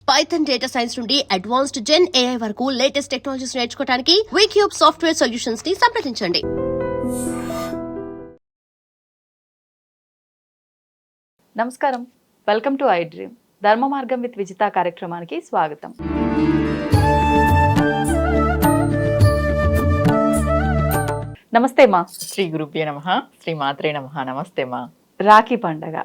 Python data science నుండి advanced జెన్ AI వరకు latest technologies నేర్చుకోవడానికి వీక్యూబ్ సాఫ్ట్వేర్ సొల్యూషన్స్ ని సంప్రదించండి. నమస్కారం, వెల్కమ్ టు ఐ డ్రీమ్. ధర్మ మార్గం విత్ విజిత కార్యక్రమానికి స్వాగతం. నమస్తే మా. శ్రీ గురుభ్యో నమః, శ్రీ మాత్రే నమః. నమస్తే మా. రాఖీ పండగ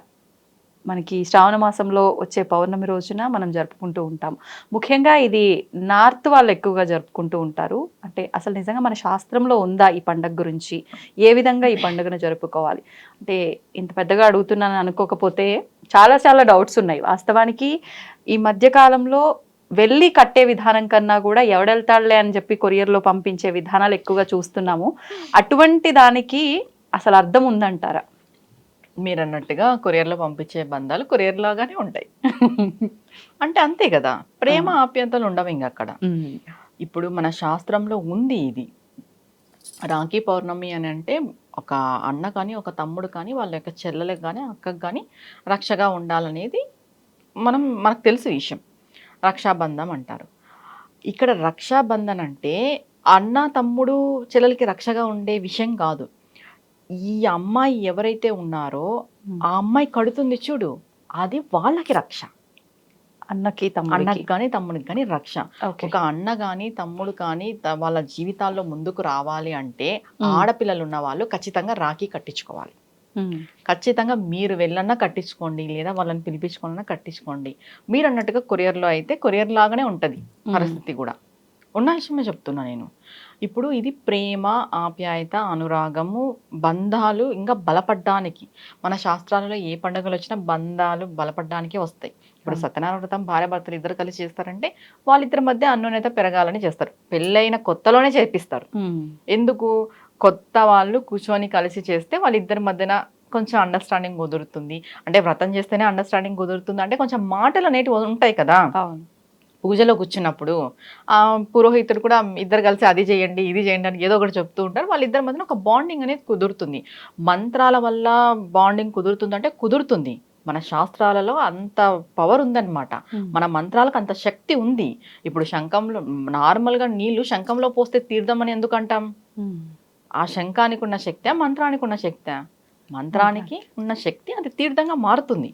మనకి శ్రావణ మాసంలో వచ్చే పౌర్ణమి రోజున మనం జరుపుకుంటూ ఉంటాం. ముఖ్యంగా ఇది నార్త్ వాళ్ళు ఎక్కువగా జరుపుకుంటూ ఉంటారు. అంటే అసలు నిజంగా మన శాస్త్రంలో ఉందా ఈ పండగ గురించి, ఏ విధంగా ఈ పండుగను జరుపుకోవాలి అంటే ఇంత పెద్దగా అడుగుతున్నాను అనుకోకపోతే చాలా చాలా డౌట్స్ ఉన్నాయి. వాస్తవానికి ఈ మధ్య కాలంలో వెళ్ళి కట్టే విధానం కన్నా కూడా ఎవడెళ్తాడులే అని చెప్పి కొరియర్లో పంపించే విధానాలు ఎక్కువగా చూస్తున్నాము. అటువంటి దానికి అసలు అర్థం ఉందంటారా? మీరు అన్నట్టుగా కొరియర్లో పంపించే బంధాలు కొరియర్ లాగానే ఉంటాయి. అంటే అంతే కదా, ప్రేమ ఆప్యాయతలు ఉండవు ఇంక అక్కడ. ఇప్పుడు మన శాస్త్రంలో ఉంది ఇది. రాఖీ పౌర్ణమి అని అంటే ఒక అన్న కానీ ఒక తమ్ముడు కానీ వాళ్ళ యొక్క చెల్లెలకు కానీ అక్కకు కానీ రక్షగా ఉండాలనేది మనకు తెలుసు విషయం. రక్షాబంధం అంటారు. ఇక్కడ రక్షాబంధన్ అంటే అన్న తమ్ముడు చెల్లెలకి రక్షగా ఉండే విషయం కాదు. ఈ అమ్మాయి ఎవరైతే ఉన్నారో ఆ అమ్మాయి కడుతుంది చూడు, అది వాళ్ళకి రక్ష. అన్నకి అన్నకి కానీ తమ్ముడికి కానీ రక్ష. ఒక అన్న కానీ తమ్ముడు కానీ వాళ్ళ జీవితాల్లో ముందుకు రావాలి అంటే ఆడపిల్లలు ఉన్న వాళ్ళు ఖచ్చితంగా రాఖీ కట్టించుకోవాలి. ఖచ్చితంగా మీరు వెళ్ళన్నా కట్టించుకోండి, లేదా వాళ్ళని పిలిపించుకోవాలన్నా కట్టించుకోండి. మీరు అన్నట్టుగా కొరియర్లో అయితే కొరియర్ లాగానే ఉంటుంది పరిస్థితి కూడా. ఉన్న విషయమే చెప్తున్నా నేను. ఇప్పుడు ఇది ప్రేమ, ఆప్యాయత, అనురాగము, బంధాలు ఇంకా బలపడ్డానికి మన శాస్త్రాలలో ఏ పండుగలు వచ్చినా బంధాలు బలపడ్డానికే వస్తాయి. ఇప్పుడు సత్యనారాయణ వ్రతం భార్య భర్తలు ఇద్దరు కలిసి చేస్తారంటే వాళ్ళిద్దరి మధ్య అన్యోన్యత పెరగాలని చేస్తారు. పెళ్ళైన కొత్తలోనే చేపిస్తారు. ఎందుకు? కొత్త వాళ్ళు కూర్చొని కలిసి చేస్తే వాళ్ళిద్దరి మధ్యన కొంచెం అండర్స్టాండింగ్ కుదురుతుంది. అంటే వ్రతం చేస్తేనే అండర్స్టాండింగ్ కుదురుతుంది అంటే కొంచెం మాటలు అనేటివి ఉంటాయి కదా. పూజలో కూర్చున్నప్పుడు ఆ పురోహితుడు కూడా ఇద్దరు కలిసి అది చేయండి ఇది చేయండి అని ఏదో ఒకటి చెప్తూ ఉంటారు. వాళ్ళిద్దరి మధ్యన ఒక బాండింగ్ అనేది కుదురుతుంది. మంత్రాల వల్ల బాండింగ్ కుదురుతుంది అంటే కుదురుతుంది. మన శాస్త్రాలలో అంత పవర్ ఉందన్నమాట. మన మంత్రాలకు అంత శక్తి ఉంది. ఇప్పుడు శంఖంలో నార్మల్గా నీళ్లు శంఖంలో పోస్తే తీర్థం అని ఎందుకు అంటాం? ఆ శంఖానికి ఉన్న శక్తి, మంత్రానికి ఉన్న శక్తి, మంత్రానికి ఉన్న శక్తి అది తీర్థంగా మారుతుంది.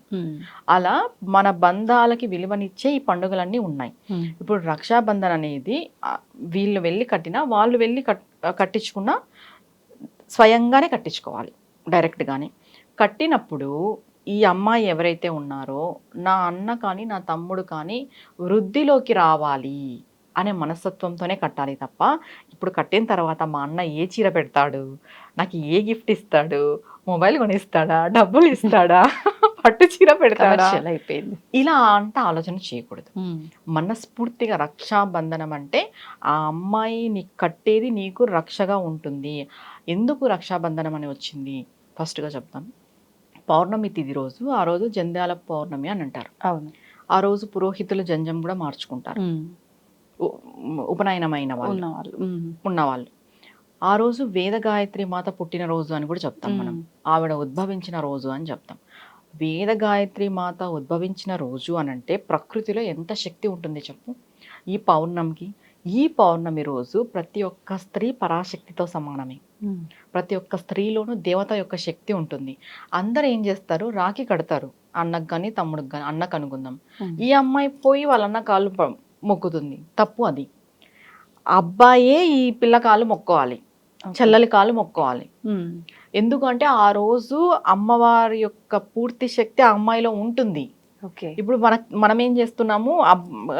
అలా మన బంధాలకి విలువనిచ్చే ఈ పండుగలన్నీ ఉన్నాయి. ఇప్పుడు రక్షాబంధన్ అనేది వీళ్ళు వెళ్ళి కట్టినా వాళ్ళు వెళ్ళి కట్టించుకున్నా స్వయంగానే కట్టించుకోవాలి డైరెక్ట్గానే. కట్టినప్పుడు ఈ అమ్మాయి ఎవరైతే ఉన్నారో నా అన్న కానీ నా తమ్ముడు కానీ వృద్ధిలోకి రావాలి అనే మనస్తత్వంతోనే కట్టాలి తప్ప ఇప్పుడు కట్టిన తర్వాత మా అన్న ఏ చీర పెడతాడు, నాకు ఏ గిఫ్ట్ ఇస్తాడు, మొబైల్ కొనిస్తాడా, డబ్బులు ఇస్తాడా, పట్టు చీర పెడతాడా అయిపోయింది ఇలా అంటే ఆలోచన చేయకూడదు. మనస్ఫూర్తిగా రక్షాబంధనం అంటే ఆ అమ్మాయి నీకు కట్టేది నీకు రక్షగా ఉంటుంది. ఎందుకు రక్షాబంధనం అని వచ్చింది ఫస్ట్గా చెప్తాను. పౌర్ణమి తిథి రోజు, ఆ రోజు జంధ్యాల పౌర్ణమి అని అంటారు. అవును. ఆ రోజు పురోహితులు జంజం కూడా మార్చుకుంటారు. ఉపనయనమైన వాళ్ళు ఉన్నవాళ్ళు ఆ రోజు వేద గాయత్రి మాత పుట్టిన రోజు అని కూడా చెప్తాం మనం. ఆవిడ ఉద్భవించిన రోజు అని చెప్తాం. వేద గాయత్రి మాత ఉద్భవించిన రోజు అని అంటే ప్రకృతిలో ఎంత శక్తి ఉంటుంది చెప్పు. ఈ పౌర్ణమి రోజు ప్రతి ఒక్క స్త్రీ పరాశక్తితో సమానమే. ప్రతి ఒక్క స్త్రీలోనూ దేవత యొక్క శక్తి ఉంటుంది. అందరు ఏం చేస్తారు, రాఖీ కడతారు అన్నకు కానీ తమ్ముడికి కానీ. అన్నకు అనుకుందాం, ఈ అమ్మాయి పోయి వాళ్ళన్న కాళ్ళు మొక్కుతుంది, తప్పు అది. అబ్బాయే ఈ పిల్ల కాళ్ళు మొక్కోవాలి, చెల్లెలి కాళ్ళు మొక్కోవాలి. ఎందుకంటే ఆ రోజు అమ్మవారి యొక్క పూర్తి శక్తి ఆ అమ్మాయిలో ఉంటుంది. ఇప్పుడు మనం ఏం చేస్తున్నాము,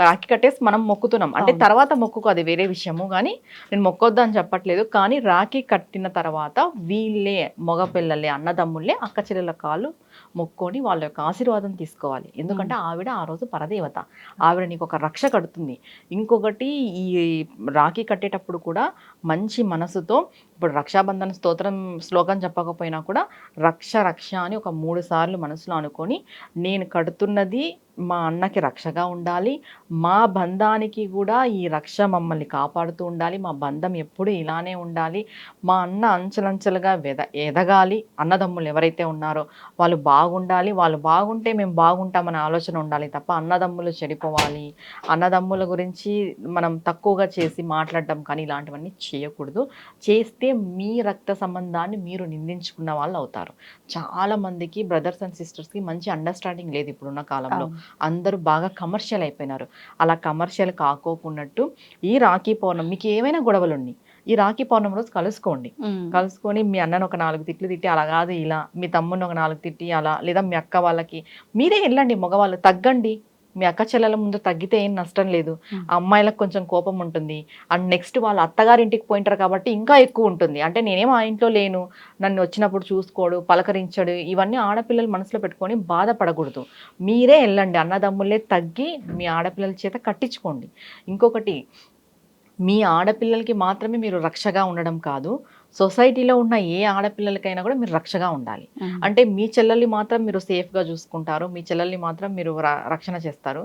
రాఖీ కట్టేసి మనం మొక్కుతున్నాం అంటే తర్వాత మొక్కుకో, అది వేరే విషయము. కానీ నేను మొక్కొద్దు అని చెప్పట్లేదు. కానీ రాఖీ కట్టిన తర్వాత వీళ్ళే మగపిల్లలే అన్నదమ్ముళ్ళే అక్క చెల్లెల కాళ్ళు మొక్కొని వాళ్ళ యొక్క ఆశీర్వాదం తీసుకోవాలి. ఎందుకంటే ఆవిడ ఆ రోజు పరదేవత, ఆవిడ నీకు ఒక రక్ష కడుతుంది. ఇంకొకటి ఈ రాఖీ కట్టేటప్పుడు కూడా మంచి మనసుతో, ఇప్పుడు రక్షాబంధన స్తోత్రం శ్లోకం చెప్పకపోయినా కూడా రక్ష రక్ష అని ఒక 3 సార్లు మనసులో అనుకొని నేను కడుతున్నది మా అన్నకి రక్షగా ఉండాలి, మా బంధానికి కూడా ఈ రక్ష మమ్మల్ని కాపాడుతూ ఉండాలి, మా బంధం ఎప్పుడు ఇలానే ఉండాలి, మా అన్న అంచెలంచెలుగా ఎదగాలి, అన్నదమ్ములు ఎవరైతే ఉన్నారో వాళ్ళు బాగుండాలి, వాళ్ళు బాగుంటే మేము బాగుంటామనే ఆలోచన ఉండాలి తప్ప అన్నదమ్ములు చెడిపోవాలి, అన్నదమ్ముల గురించి మనం తక్కువగా చేసి మాట్లాడడం కానీ ఇలాంటివన్నీ చేయకూడదు. చేస్తే మీ రక్త సంబంధాన్ని మీరు నిందించుకున్న వాళ్ళు అవుతారు. చాలామందికి బ్రదర్స్ అండ్ సిస్టర్స్కి మంచి అండర్స్టాండింగ్ లేదు ఇప్పుడున్న కాలంలో. అందరూ బాగా కమర్షియల్ అయిపోయినారు. అలా కమర్షియల్ కాకోకున్నట్టు ఈ రాఖీ పౌర్ణమి మీకు ఏమైనా గొడవలు ఉన్నాయి, ఈ రాఖీ పౌర్ణమి రోజు కలుసుకోండి. కలుసుకొని మీ అన్నను ఒక 4 తిట్లు తిట్టి అలా కాదు ఇలా, మీ తమ్ముడిని ఒక 4 తిట్టి అలా, లేదా మీ అక్క వాళ్ళకి మీరే వెళ్ళండి, మగవాళ్ళు తగ్గండి. మీ అక్క చెల్లెల ముందు తగ్గితే ఏం నష్టం లేదు. ఆ అమ్మాయిలకు కొంచెం కోపం ఉంటుంది. అండ్ నెక్స్ట్ వాళ్ళ అత్తగారింటికి పోయింటారు కాబట్టి ఇంకా ఎక్కువ ఉంటుంది. అంటే నేనేం ఆ ఇంట్లో లేను, నన్ను వచ్చినప్పుడు చూసుకోడు, పలకరించడు, ఇవన్నీ ఆడపిల్లలు మనసులో పెట్టుకొని బాధపడకూడదు. మీరే వెళ్ళండి, అన్నదమ్ములే తగ్గి మీ ఆడపిల్లల చేత కట్టించుకోండి. ఇంకొకటి, మీ ఆడపిల్లలకి మాత్రమే మీరు రక్షగా ఉండడం కాదు, సొసైటీలో ఉన్న ఏ ఆడపిల్లలకైనా కూడా మీరు రక్షగా ఉండాలి. అంటే మీ చెల్లెల్ని మాత్రం మీరు సేఫ్గా చూసుకుంటారు, మీ చెల్లెల్ని మాత్రం మీరు రక్షణ చేస్తారు,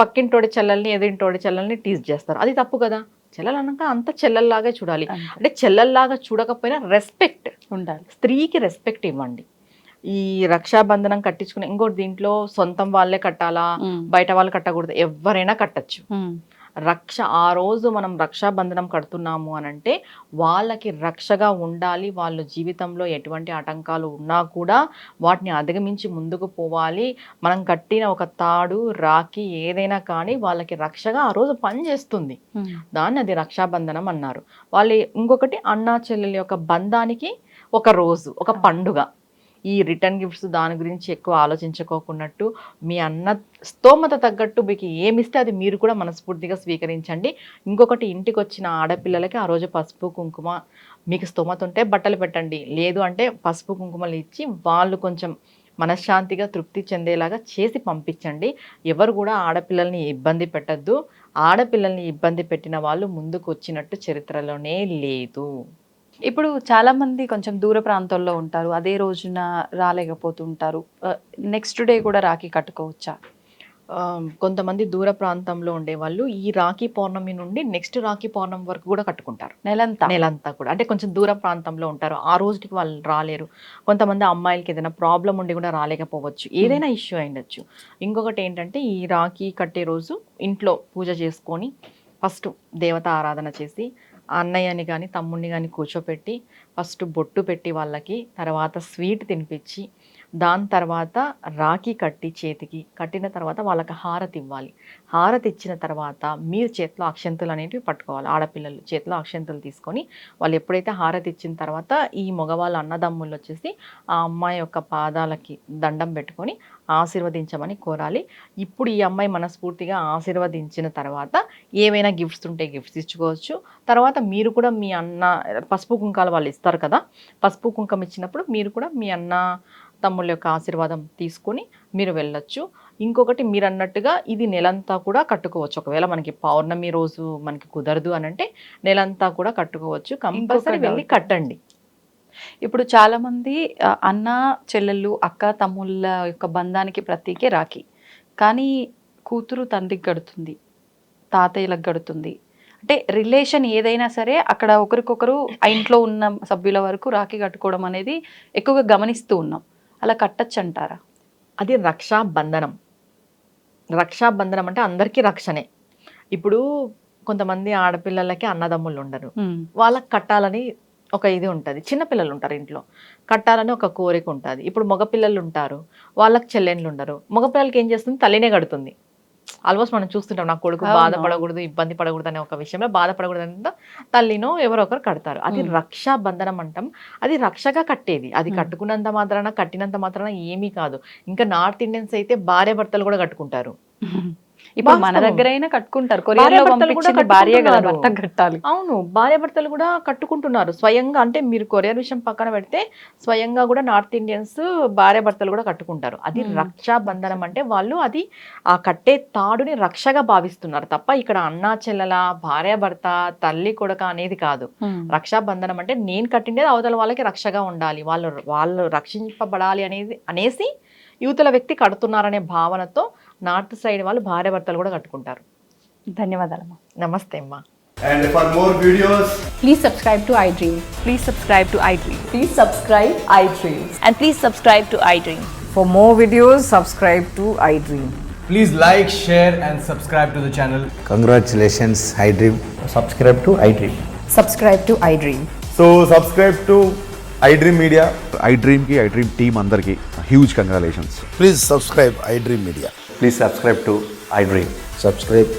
పక్కింటోడి చెల్లెల్ని ఎదురింటోడి చెల్లెల్ని టీజ్ చేస్తారు. అది తప్పు కదా. చెల్లెలు అన్నాక అంత చెల్లెల్లాగే చూడాలి. అంటే చెల్లెల్లాగా చూడకపోయినా రెస్పెక్ట్ ఉండాలి, స్త్రీకి రెస్పెక్ట్ ఇవ్వండి. ఈ రక్షాబంధనం కట్టించుకునే ఇంకోటి, దీంట్లో సొంతం వాళ్ళే కట్టాలా, బయట వాళ్ళు కట్టకూడదు, ఎవరైనా కట్టచ్చు. ఆ రోజు మనం రక్షాబంధనం కడుతున్నాము అని అంటే వాళ్ళకి రక్షగా ఉండాలి. వాళ్ళ జీవితంలో ఎటువంటి ఆటంకాలు ఉన్నా కూడా వాటిని అధిగమించి ముందుకు పోవాలి. మనం కట్టిన ఒక తాడు, రాఖీ ఏదైనా కానీ వాళ్ళకి రక్షగా ఆ రోజు పనిచేస్తుంది. దాన్ని అది రక్షాబంధనం అన్నారు. వాళ్ళు ఇంకొకటి, అన్నా చెల్లెల యొక్క బంధానికి ఒక రోజు, ఒక పండుగ. ఈ రిటర్న్ గిఫ్ట్స్ దాని గురించి ఎక్కువ ఆలోచించుకోకున్నట్టు మీ అన్న స్తోమత తగ్గట్టు మీకు ఏమిస్తే అది మీరు కూడా మనస్ఫూర్తిగా స్వీకరించండి. ఇంకొకటి, ఇంటికి వచ్చిన ఆడపిల్లలకి ఆ రోజు పసుపు కుంకుమ, మీకు స్తోమత ఉంటే బట్టలు పెట్టండి, లేదు అంటే పసుపు కుంకుమలు ఇచ్చి వాళ్ళు కొంచెం మనశ్శాంతిగా తృప్తి చెందేలాగా చేసి పంపించండి. ఎవరు కూడా ఆడపిల్లల్ని ఇబ్బంది పెట్టద్దు. ఆడపిల్లల్ని ఇబ్బంది పెట్టిన వాళ్ళు ముందుకు వచ్చినట్టు చరిత్రలోనే లేదు. ఇప్పుడు చాలా మంది కొంచెం దూర ప్రాంతాల్లో ఉంటారు, అదే రోజున రాలేకపోతుంటారు, నెక్స్ట్ డే కూడా రాఖీ కట్టుకోవచ్చా? కొంతమంది దూర ప్రాంతంలో ఉండేవాళ్ళు ఈ రాఖీ పౌర్ణమి నుండి నెక్స్ట్ రాఖీ పౌర్ణమి వరకు కూడా కట్టుకుంటారు. నెలంతా కూడా, అంటే కొంచెం దూర ప్రాంతంలో ఉంటారు, ఆ రోజుకి వాళ్ళు రాలేరు. కొంతమంది అమ్మాయిలకి ఏదైనా ప్రాబ్లం ఉండి కూడా రాలేకపోవచ్చు, ఏదైనా ఇష్యూ అయిండొచ్చు. ఇంకొకటి ఏంటంటే, ఈ రాఖీ కట్టే రోజు ఇంట్లో పూజ చేసుకొని ఫస్ట్ దేవత ఆరాధన చేసి అన్నయ్యని కానీ తమ్ముడిని కానీ కూర్చోపెట్టి ఫస్ట్ బొట్టు పెట్టి వాళ్ళకి, తర్వాత స్వీట్ తినిపించి, దాని తర్వాత రాఖీ కట్టి చేతికి కట్టిన తర్వాత వాళ్ళకి హారతి ఇవ్వాలి. హారతి ఇచ్చిన తర్వాత మీరు చేతిలో అక్షంతలు అనేవి పట్టుకోవాలి. ఆడపిల్లలు చేతిలో అక్షంతలు తీసుకొని వాళ్ళు ఎప్పుడైతే హారతి ఇచ్చిన తర్వాత ఈ మగవాళ్ళ అన్నదమ్ముళ్ళు వచ్చేసి ఆ అమ్మాయి యొక్క పాదాలకి దండం పెట్టుకొని ఆశీర్వదించమని కోరాలి. ఇప్పుడు ఈ అమ్మాయి మనస్ఫూర్తిగా ఆశీర్వదించిన తర్వాత ఏవైనా గిఫ్ట్స్ ఉంటే గిఫ్ట్స్ ఇచ్చుకోవచ్చు. తర్వాత మీరు కూడా మీ అన్న పసుపు కుంకాలు వాళ్ళు ఇస్తారు కదా, పసుపు కుంకం ఇచ్చినప్పుడు మీరు కూడా మీ అన్న తమ్ముళ్ళ యొక్క ఆశీర్వాదం తీసుకొని మీరు వెళ్ళొచ్చు. ఇంకొకటి, మీరు అన్నట్టుగా ఇది నెలంతా కూడా కట్టుకోవచ్చు. ఒకవేళ మనకి పౌర్ణమి రోజు మనకి కుదరదు అని అంటే నెలంతా కూడా కట్టుకోవచ్చు. కంపల్సరీ వెళ్ళి కట్టండి. ఇప్పుడు చాలా మంది అన్న చెల్లెళ్ళు, అక్క తమ్ముళ్ళ యొక్క బంధానికి ప్రతీకే రాఖీ, కానీ కూతురు తండ్రికి గడుతుంది, తాతయ్యలకు గడుతుంది. అంటే రిలేషన్ ఏదైనా సరే అక్కడ ఒకరికొకరు ఆ ఇంట్లో ఉన్న సభ్యుల వరకు రాఖీ కట్టుకోవడం అనేది ఎక్కువగా గమనిస్తూ ఉన్నాం. అలా కట్టచ్చు అంటారా? అది రక్షాబంధనం. రక్షాబంధనం అంటే అందరికీ రక్షణే. ఇప్పుడు కొంతమంది ఆడపిల్లలకి అన్నదమ్ముళ్ళు ఉండరు, వాళ్ళకి కట్టాలని ఒక ఇది ఉంటుంది. చిన్నపిల్లలు ఉంటారు ఇంట్లో, కట్టాలని ఒక కోరిక ఉంటుంది. ఇప్పుడు మగపిల్లలు ఉంటారు, వాళ్ళకి చెల్లెళ్ళు ఉండరు. మగపిల్లలకి ఏం చేస్తుంది, తల్లినే కడుతుంది. ఆల్మోస్ట్ మనం చూస్తుంటాం, నా కొడుకు బాధపడకూడదు, ఇబ్బంది పడకూడదు అనే ఒక విషయంలో బాధపడకూడదు అంటే తల్లినో ఎవరో ఒకరు కడతారు. అది రక్షాబంధనం అంటాం. అది రక్షగా కట్టేది. అది కట్టుకున్నంత మాత్రాన, కట్టినంత మాత్రాన ఏమీ కాదు. ఇంకా నార్త్ ఇండియన్స్ అయితే భార్య భర్తలు కూడా కట్టుకుంటారు. ఇప్పుడు మన దగ్గర అయినా కట్టుకుంటారు, కొరియర్లో పంపించింది భార్య కదా, భర్త కట్టాలి. అవును, భార్య భర్తలు కూడా కట్టుకుంటున్నారు స్వయంగా. అంటే మీరు కొరియర్ విషయం పక్కన పెడితే స్వయంగా కూడా నార్త్ ఇండియన్స్ భార్య భర్తలు కూడా కట్టుకుంటారు. అది రక్షాబంధనం అంటే వాళ్ళు అది ఆ కట్టే తాడుని రక్షగా భావిస్తున్నారు తప్ప ఇక్కడ అన్నా చెల్లెల, భార్య భర్త, తల్లి కొడుక అనేది కాదు. రక్షాబంధనం అంటే నేను కట్టిండేది అవతల వాళ్ళకి రక్షగా ఉండాలి, వాళ్ళు రక్షింపబడాలి అనేసి యువతల వ్యక్తి కడుతున్నారనే భావనతో నార్త్ సైడ్ వాళ్ళు భార్య భర్తలు కూడా కట్టుకుంటారు. ధన్యవాదాలమ్మా. నమస్తే అమ్మా. And for more videos, Please subscribe to iDream. Please subscribe to iDream. Please subscribe iDream. And please subscribe to iDream. For more videos, subscribe to iDream. please like, share and subscribe to the channel. Congratulations, iDream. subscribe to iDream. Subscribe to iDream. So subscribe to iDream Media. iDream team అందరికి huge congratulations. Please subscribe iDream Media. Please subscribe to iDream. Subscribe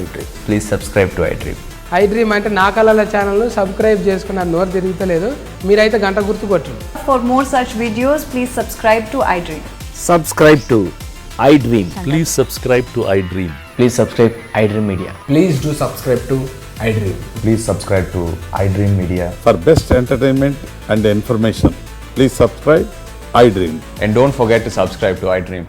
iDream. Please subscribe to iDream. iDream అంటే నా కళల ఛానల్ను subscribe చేసుకున్న నోరు తిరుగుతలేదు, మీరైతే గంట గుర్తు కొట్టండి. For more such videos, please subscribe to iDream. Subscribe to iDream. Please subscribe to iDream. Please subscribe iDream Media. Please do subscribe to iDream. Please subscribe to iDream Media. For best entertainment and information, please subscribe iDream. And don't forget to subscribe to iDream.